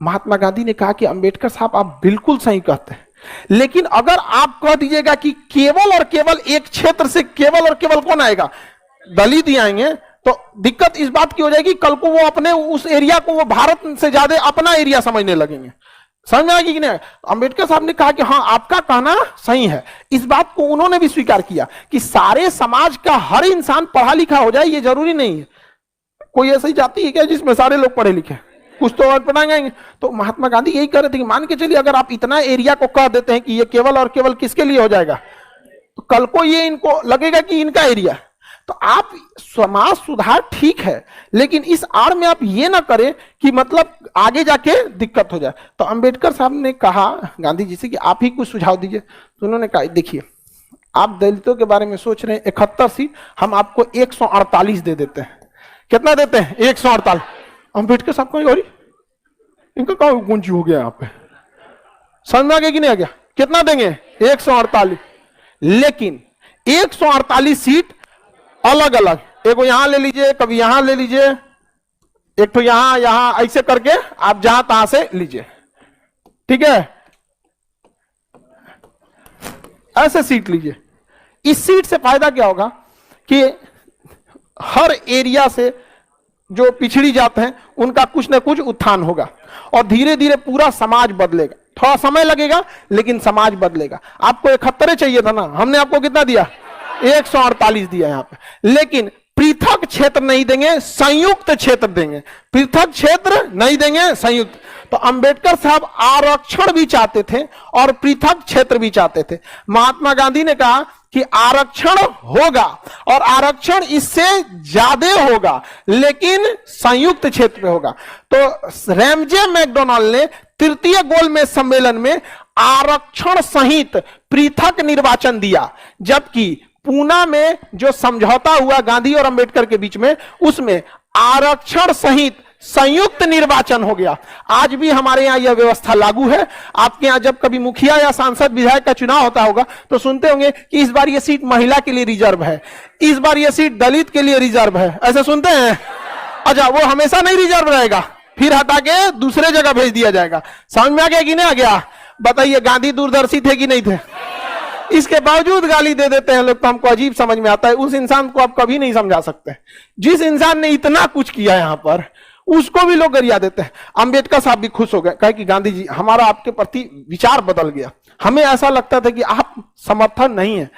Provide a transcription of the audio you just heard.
महात्मा गांधी ने कहा कि अंबेडकर साहब आप बिल्कुल सही कहते हैं, लेकिन अगर आप कह दीजिएगा कि केवल और केवल एक क्षेत्र से केवल और केवल कौन आएगा, दलित ही आएंगे, तो दिक्कत इस बात की हो जाएगी कल को वो अपने उस एरिया को वो भारत से ज्यादा अपना एरिया समझने लगेंगे। समझ में आएगी कि नहीं? अंबेडकर साहब ने कहा कि हाँ आपका कहना सही है। इस बात को उन्होंने भी स्वीकार किया कि सारे समाज का हर इंसान पढ़ा लिखा हो जाए ये जरूरी नहीं है। कोई ऐसी जाति है क्या जिसमें सारे लोग पढ़े लिखे, कुछ तो और पढ़ाएंगे। तो महात्मा गांधी यही कह रहे थे कि मान के चलिए अगर आप इतना एरिया को कह देते हैं कि ये केवल और केवल किसके लिए हो जाएगा, तो कल को ये इनको लगेगा कि इनका एरिया। तो आप समाज सुधार ठीक है, लेकिन इस आड़ में आप ये ना करें कि मतलब आगे जाके दिक्कत हो जाए। तो अंबेडकर साहब ने कहा गांधी जी से कि आप ही कुछ सुझाव दीजिए। तो उन्होंने कहा देखिए आप दलितों के बारे में सोच रहे हैं 71 सीट, हम आपको 148 दे देते हैं। कितना देते हैं? 148। अंबेडकर साहब को इनका कौन गुंजी हो गया यहाँ पे, समझ में आ गया कि नहीं आ गया? कितना देंगे? 148। लेकिन 148 सीट अलग अलग, एक यहां ले लीजिए, कभी यहां ले लीजिए, एक तो यहां यहां, ऐसे करके आप जहां तहां से लीजिए, ठीक है? ऐसे सीट लीजिए। इस सीट से फायदा क्या होगा कि हर एरिया से जो पिछड़ी जाते हैं उनका कुछ ना कुछ उत्थान होगा और धीरे धीरे पूरा समाज बदलेगा। थोड़ा समय लगेगा लेकिन समाज बदलेगा। आपको 71 चाहिए था ना, हमने आपको कितना दिया? 148 दिया यहां पे। लेकिन पृथक क्षेत्र नहीं देंगे, संयुक्त क्षेत्र देंगे। पृथक क्षेत्र नहीं देंगे, संयुक्त। तो अंबेडकर साहब आरक्षण भी चाहते थे और पृथक क्षेत्र भी चाहते थे। महात्मा गांधी ने कहा कि आरक्षण होगा और आरक्षण इससे ज्यादा होगा लेकिन संयुक्त क्षेत्र में होगा। तो रैमजे मैकडोनाल्ड ने तृतीय गोलमेज सम्मेलन में आरक्षण सहित पृथक निर्वाचन दिया, जबकि पूना में जो समझौता हुआ गांधी और अंबेडकर के बीच में, उसमें आरक्षण सहित संयुक्त निर्वाचन हो गया। आज भी हमारे यहां यह व्यवस्था लागू है। आपके यहां जब कभी मुखिया या सांसद विधायक का चुनाव होता होगा तो सुनते होंगे कि इस बार यह सीट महिला के लिए रिजर्व है, इस बार यह सीट दलित के लिए रिजर्व है, ऐसे सुनते हैं। अच्छा, वो हमेशा नहीं रिजर्व रहेगा, फिर हटा के दूसरे जगह भेज दिया जाएगा। समझ में आ गया कि नहीं आ गया? बताइए, गांधी दूरदर्शी थे कि नहीं थे? इसके बावजूद गाली दे देते हैं लोग, तो हमको अजीब समझ में आता है। उस इंसान को आप कभी नहीं समझा सकते जिस इंसान ने इतना कुछ किया यहां पर, उसको भी लोग गरिया देते हैं। अंबेडकर साहब भी खुश हो गए, कहे कि गांधी जी हमारा आपके प्रति विचार बदल गया, हमें ऐसा लगता था कि आप समर्थन नहीं है।